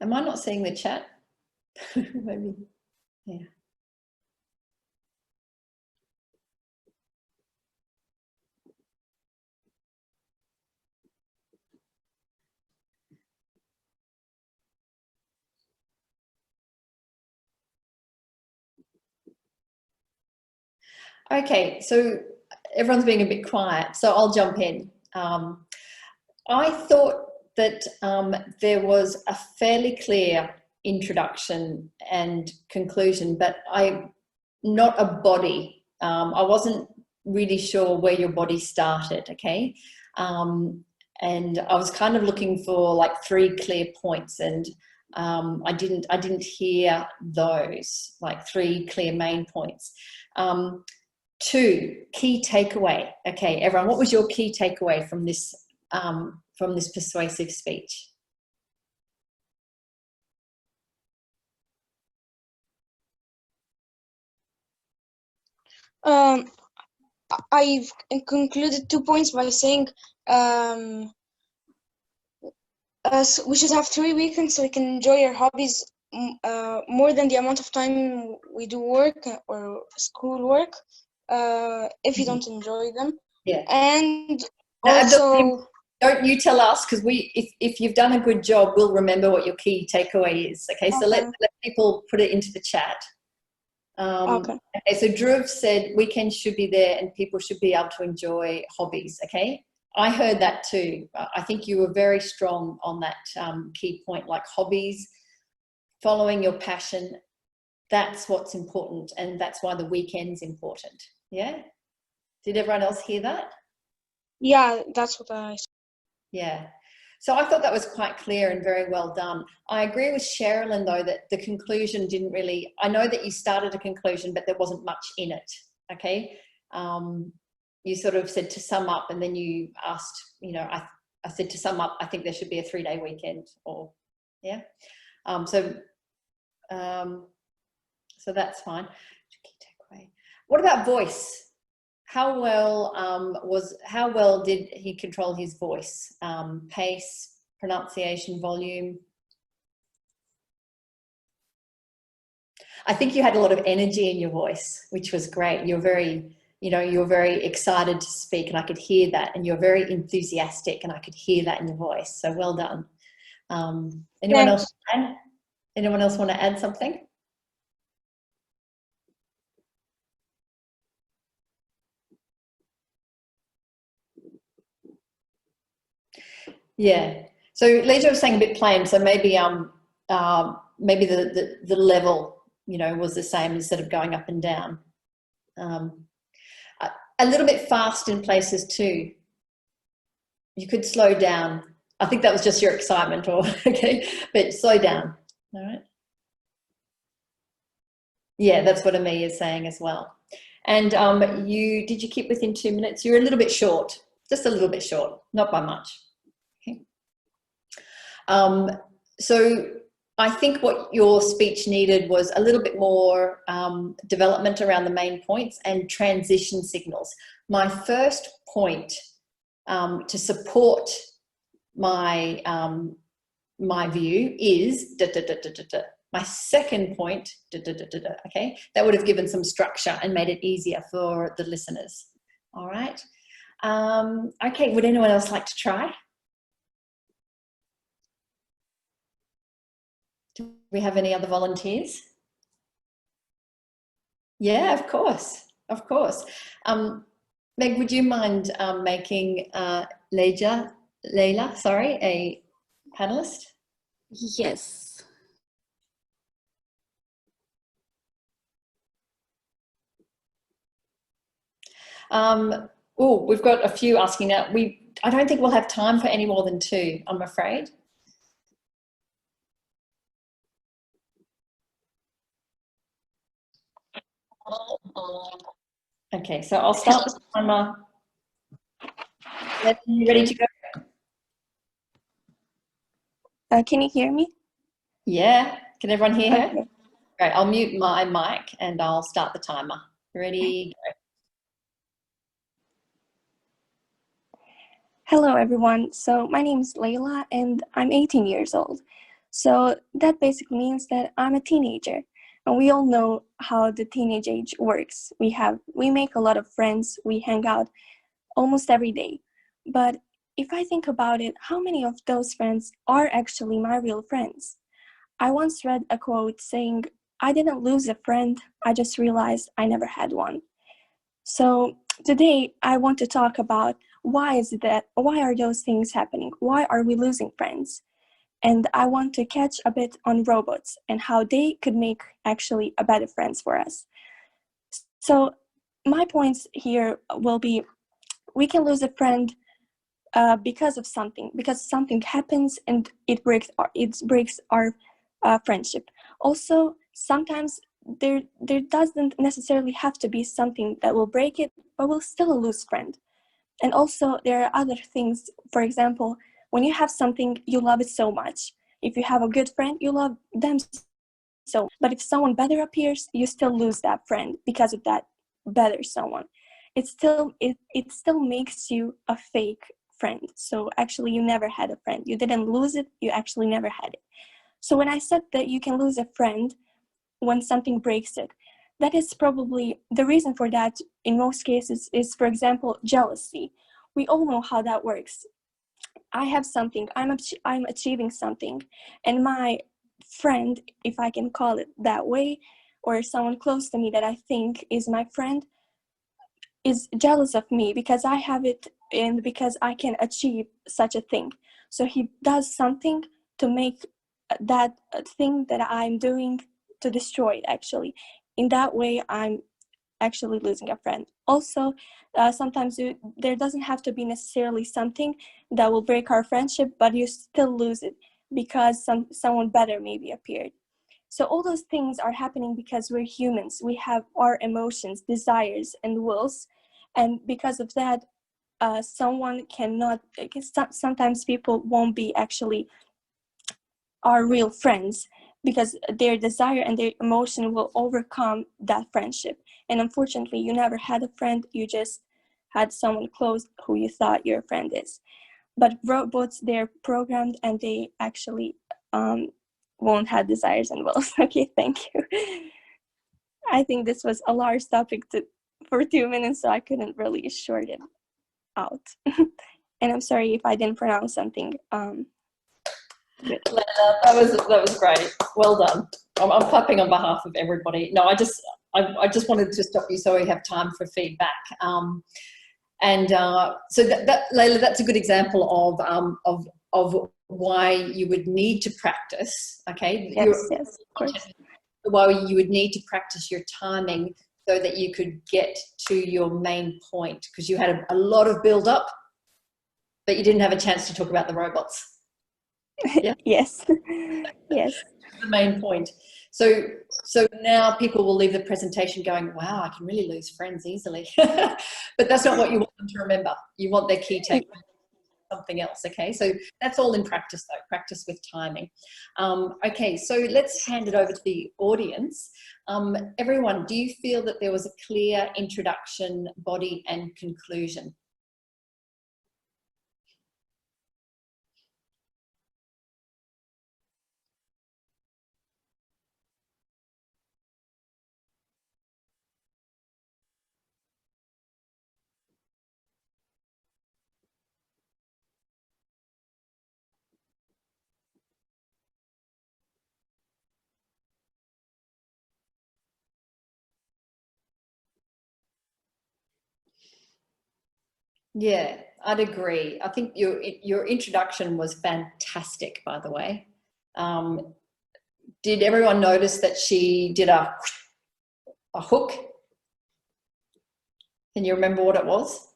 Am I not seeing the chat? Maybe, yeah. Okay, so everyone's being a bit quiet, so I'll jump in. I thought that there was a fairly clear introduction and conclusion, but not a body. I wasn't really sure where your body started, okay? And I was kind of looking for like 3 clear points, and I didn't hear those, like 3 clear main points. 2, key takeaway. Okay, everyone, what was your key takeaway from this persuasive speech? I've concluded 2 points by saying so we should have 3 weekends so we can enjoy our hobbies more than the amount of time we do work or school work if you don't enjoy them. Yeah. And now, also, don't you tell us, because if you've done a good job, we'll remember what your key takeaway is. Okay, so let people put it into the chat. Okay, so Dhruv said weekends should be there and people should be able to enjoy hobbies. Okay, I heard that too. I think you were very strong on that key point, like hobbies, following your passion. That's what's important, and that's why the weekend's important. Yeah, did everyone else hear that? Yeah, that's what I said. Yeah, so I thought that was quite clear and very well done. I agree with Sherilyn though that the conclusion didn't really, I know that you started a conclusion but there wasn't much in it. Okay, you sort of said to sum up, and then you asked, you know, I said to sum up, I think there should be a 3-day weekend, or yeah. So that's fine. What about voice? How well did he control his voice? Pace, pronunciation, volume? I think you had a lot of energy in your voice, which was great. You're very, you're very excited to speak, and I could hear that, and you're very enthusiastic, and I could hear that in your voice. So well done. Anyone else want to add something? Yeah. So Leisure was saying a bit plain. So maybe maybe the level, was the same instead of going up and down. A little bit fast in places too. You could slow down I think that was just your excitement, or okay, but slow down. All right. Yeah, that's what Amelia is saying as well. And did you keep within 2 minutes? You're a little bit short, just a little bit short, not by much. Okay. So I think what your speech needed was a little bit more development around the main points and transition signals. My first point to support my my view is da, da, da, da, da, da. My second point, da, da, da, da, da, okay, that would have given some structure and made it easier for the listeners. All right. Okay, would anyone else like to try? Do we have any other volunteers? Yeah, of course, of course. Meg, would you mind making Leila, sorry, a panelist? Yes. Oh, we've got a few asking now. I don't think we'll have time for any more than 2, I'm afraid. Okay, so I'll start the timer. You ready to go? Can you hear me? Yeah, can everyone hear her? Okay. Great, I'll mute my mic and I'll start the timer. Ready, go. Hello, everyone. So my name is Layla and I'm 18 years old. So that basically means that I'm a teenager. And we all know how the teenage age works. We make a lot of friends, we hang out almost every day. But if I think about it, how many of those friends are actually my real friends? I once read a quote saying, "I didn't lose a friend, I just realized I never had one." So today I want to talk about why are those things happening? Why are we losing friends? And I want to catch a bit on robots and how they could make actually a better friends for us. So my points here will be, we can lose a friend because something happens and it breaks our friendship. Also, sometimes there doesn't necessarily have to be something that will break it, but we'll still lose friend. And also there are other things. For example, when you have something, you love it so much. If you have a good friend, you love them so. But if someone better appears, you still lose that friend because of that better someone. It still makes you a fake friend. So actually you never had a friend. You didn't lose it, you actually never had it. So when I said that you can lose a friend when something breaks it, that is probably the reason for that in most cases is, for example, jealousy. We all know how that works. I have something, I'm achieving something, and my friend, if I can call it that way, or someone close to me that I think is my friend, is jealous of me because I have it and because I can achieve such a thing. So he does something to make that thing that I'm doing to destroy it, actually. In that way, I'm actually losing a friend. Also, sometimes there doesn't have to be necessarily something that will break our friendship, but you still lose it because someone better maybe appeared. So all those things are happening because we're humans. We have our emotions, desires, and wills. And because of that, someone cannot, sometimes people won't be actually our real friends because their desire and their emotion will overcome that friendship. And unfortunately, you never had a friend, you just had someone close who you thought your friend is. But robots, they're programmed and they actually won't have desires and wills. Okay, thank you. I think this was a large topic for 2 minutes, so I couldn't really short it out. And I'm sorry if I didn't pronounce something. Good. That was great. Well done. I'm clapping on behalf of everybody. No, I just wanted to stop you so we have time for feedback. So that Layla, that's a good example of why you would need to practice. Okay. Yes, of course. Why you would need to practice your timing so that you could get to your main point, because you had a lot of build up, but you didn't have a chance to talk about the robots. Yeah. Yes. Yes. The main point. So now people will leave the presentation going, wow, I can really lose friends easily. But that's not what you want them to remember. You want their key take something else. Okay, so that's all in practice though, practice with timing. Okay, so let's hand it over to the audience. Everyone, do you feel that there was a clear introduction, body and conclusion? Yeah, I'd agree. I think your introduction was fantastic, by the way. Did everyone notice that she did a hook? Can you remember what it was?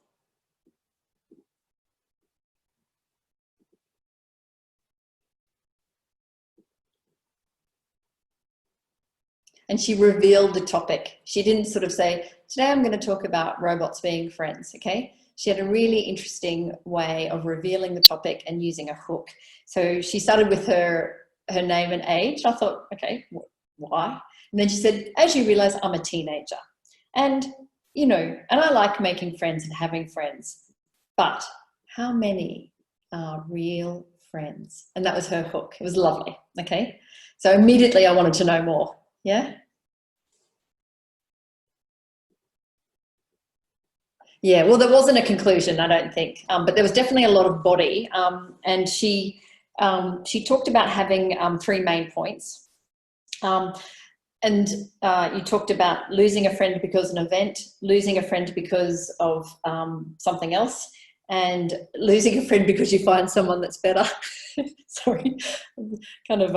And she revealed the topic. She didn't sort of say, today I'm going to talk about robots being friends, okay? She had a really interesting way of revealing the topic and using a hook. So she started with her name and age. I thought, okay, why? And then she said, as you realize, I'm a teenager. And, you know, and I like making friends and having friends, but how many are real friends? And that was her hook. It was lovely, okay? So immediately I wanted to know more. Yeah. Yeah, well, there wasn't a conclusion, I don't think, but there was definitely a lot of body. And she talked about having 3 main points. And you talked about losing a friend because of an event, losing a friend because of something else, and losing a friend because you find someone that's better. Sorry, kind of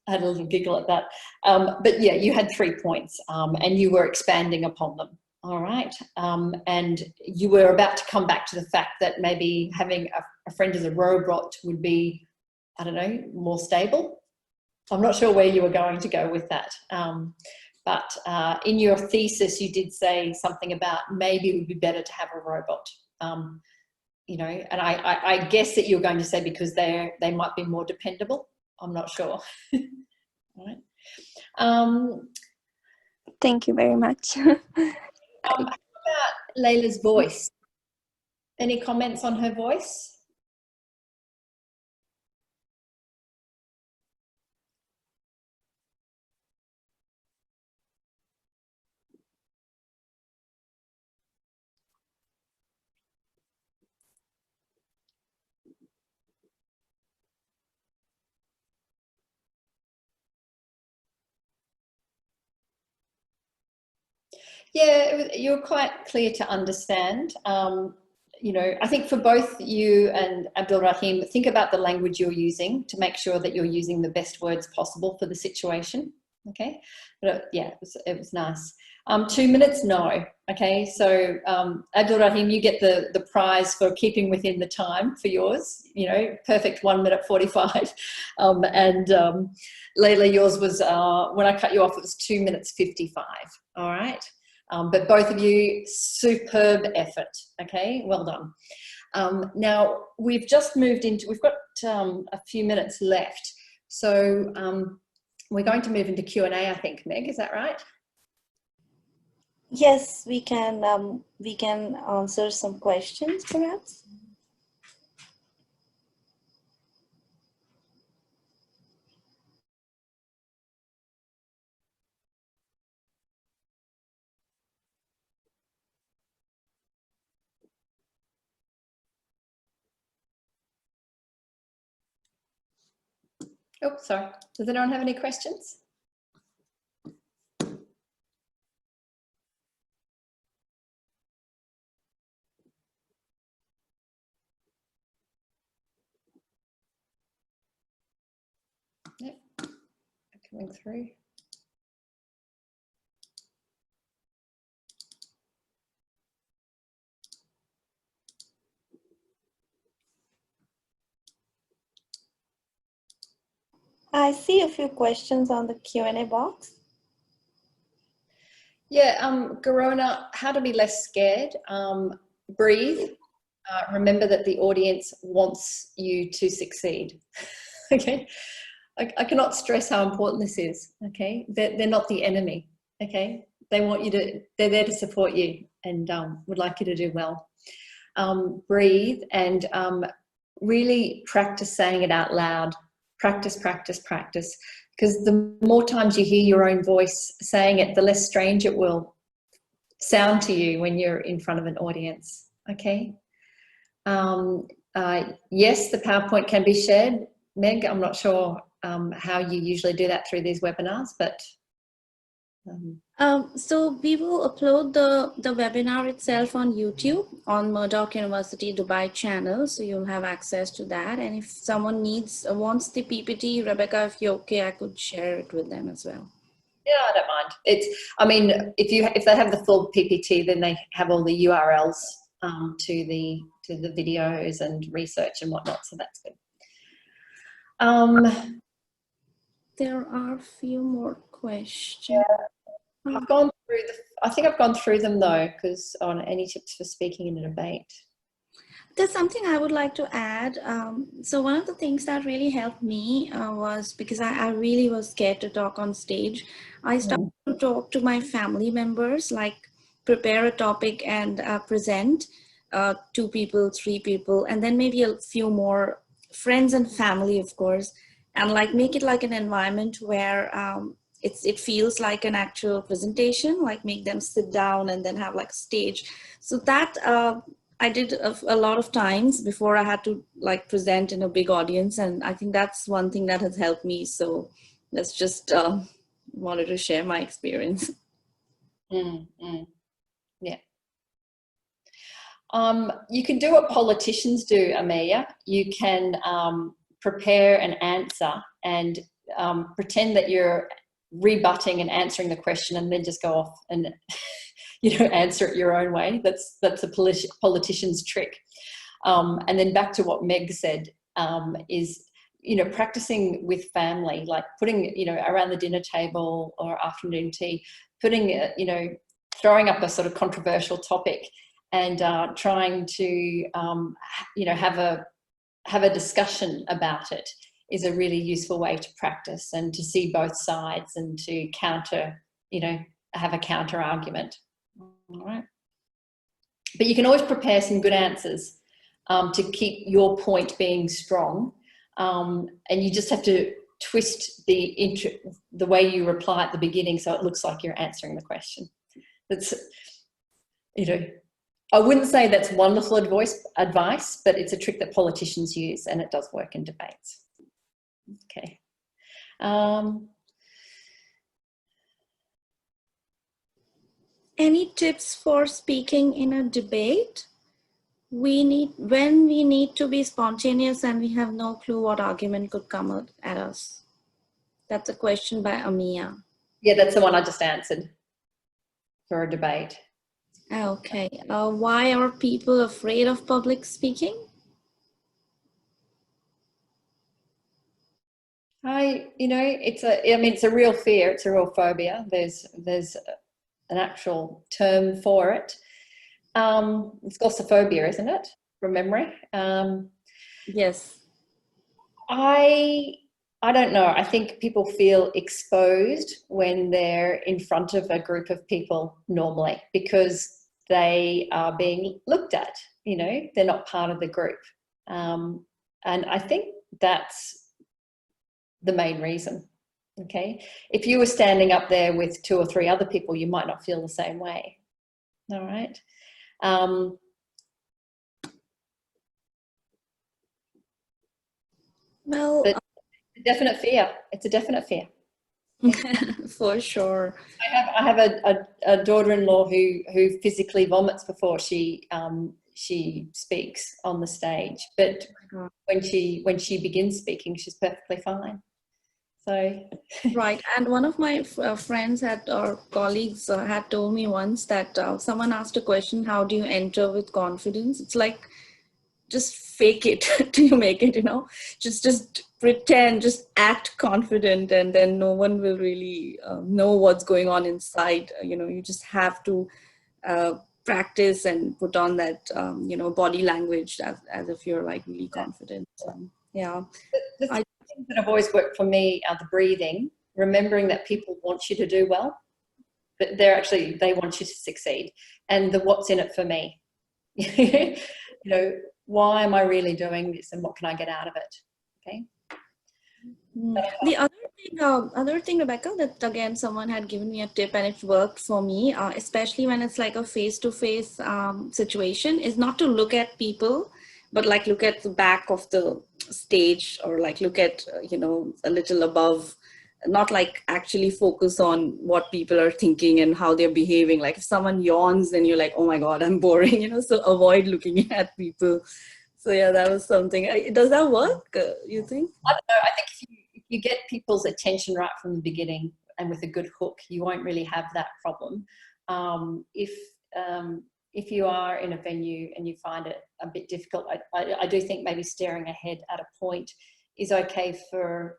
had a little giggle at that. But yeah, you had 3 points and you were expanding upon them. All right. And you were about to come back to the fact that maybe having a friend as a robot would be, I don't know, more stable. I'm not sure where you were going to go with that. But in your thesis, you did say something about maybe it would be better to have a robot. You know, and I guess that you're going to say because they might be more dependable. I'm not sure. All right. Thank you very much. How about Layla's voice? Any comments on her voice? Yeah, you're quite clear to understand. You know, I think for both you and Abdul Rahim, think about the language you're using to make sure that you're using the best words possible for the situation. Okay, but yeah, it was nice. 2 minutes, no. Okay, so Abdul Rahim, you get the prize for keeping within the time for yours. You know, perfect 1 minute 45. And Layla, yours was when I cut you off, it was 2 minutes 55. All right. But both of you, superb effort. Okay, well done. Now we've just moved into, we've got a few minutes left. So we're going to move into Q&A, I think, Meg, is that right? Yes, we can answer some questions perhaps. Oh, sorry. Does anyone have any questions? Yep, coming through. I see a few questions on the Q&A box. Yeah, Garona, how to be less scared? Breathe. Remember that the audience wants you to succeed. Okay, I cannot stress how important this is. Okay, they're not the enemy. Okay, they want you to. They're there to support you and would like you to do well. Breathe and really practice saying it out loud. Practice, practice, practice. Because the more times you hear your own voice saying it, the less strange it will sound to you when you're in front of an audience. Okay. Yes, the PowerPoint can be shared. Meg, I'm not sure how you usually do that through these webinars, but. So we will upload the webinar itself on YouTube on Murdoch University Dubai channel. So you'll have access to that. And if someone wants the PPT, Rebecca, if you're okay, I could share it with them as well. Yeah, I don't mind. I mean, if they have the full PPT, then they have all the URLs to the videos and research and whatnot. So that's good. There are a few more questions. Yeah. I've gone through I think I've gone through them though, because on any tips for speaking in a debate. There's something I would like to add. So one of the things that really helped me was because I really was scared to talk on stage. I started to talk to my family members, like prepare a topic and present 2 people, 3 people, and then maybe a few more friends and family, of course, and like make it like an environment where it feels like an actual presentation, like make them sit down and then have like a stage. So that I did a lot of times before I had to like present in a big audience. And I think that's one thing that has helped me. So that's just wanted to share my experience. Yeah. You can do what politicians do, Amelia. You can prepare an answer and pretend that you're rebutting and answering the question and then just go off and answer it your own way. That's a politician's trick. And then back to what Meg said, is practicing with family, like putting around the dinner table or afternoon tea, putting throwing up a sort of controversial topic and trying to have a discussion about it is a really useful way to practice and to see both sides and to counter, have a counter argument. All right. But you can always prepare some good answers to keep your point being strong. And you just have to twist the way you reply at the beginning so it looks like you're answering the question. That's, I wouldn't say that's wonderful advice, but it's a trick that politicians use and it does work in debates. Okay. Any tips for speaking in a debate? When we need to be spontaneous and we have no clue what argument could come at us. That's a question by Amia. Yeah, that's the one I just answered for a debate. Okay. Why are people afraid of public speaking? It's a real fear. It's a real phobia. There's an actual term for it. It's glossophobia, isn't it? From memory. Yes. I don't know. I think people feel exposed when they're in front of a group of people normally because they are being looked at. They're not part of the group. And I think that's the main reason. Okay. If you were standing up there with 2 or 3 other people, you might not feel the same way. All right. Well, but it's a definite fear. It's a definite fear. For sure. I have a daughter-in-law who physically vomits before she speaks on the stage, but when she begins speaking, she's perfectly fine. So right. And one of my friends or colleagues had told me once that someone asked a question, how do you enter with confidence? It's like just fake it till you make it, just pretend, just act confident, and then no one will really know what's going on inside. You just have to practice and put on that, body language as if you're like really confident. Yeah. The things that have always worked for me are the breathing, remembering that people want you to do well, but they want you to succeed, and the what's in it for me. Why am I really doing this, and what can I get out of it? Okay. The other thing, Rebecca, that again someone had given me a tip and it worked for me, especially when it's like a face-to-face situation, is not to look at people, but like look at the back of the stage, or like look at a little above, not like actually focus on what people are thinking and how they're behaving. Like if someone yawns, then you're like, oh my God, I'm boring, so avoid looking at people. So yeah, that was something. Does that work, you think? I don't know. I think if you get people's attention right from the beginning and with a good hook, you won't really have that problem. If you are in a venue and you find it a bit difficult, I do think maybe staring ahead at a point is okay for,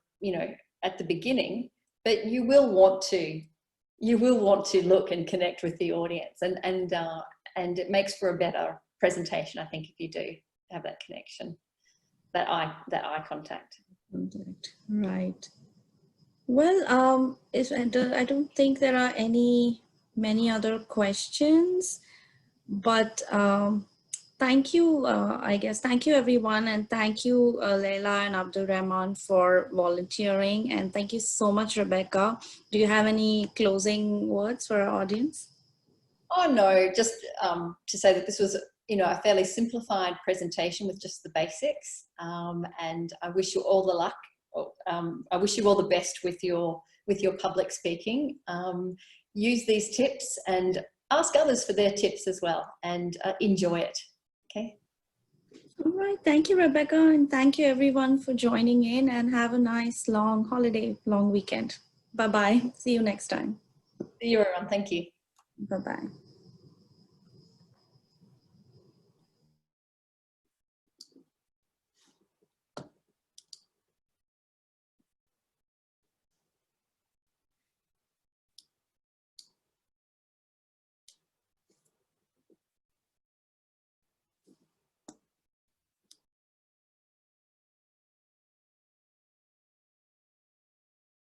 at the beginning, but you will want to look and connect with the audience, and it makes for a better presentation, I think, if you do have that connection, that eye contact. Right. Well, I don't think there are many other questions, but thank you, I guess. Thank you, everyone. And thank you, Leila and Abdul Rahman, for volunteering. And thank you so much, Rebecca. Do you have any closing words for our audience? Oh, no, just to say that this was, a fairly simplified presentation with just the basics. And I wish you all the luck. I wish you all the best with your public speaking. Use these tips and ask others for their tips as well, and enjoy it. Okay. All right. Thank you, Rebecca. And thank you, everyone, for joining in, and have a nice long weekend. Bye-bye. See you next time. See you, everyone. Thank you. Bye-bye.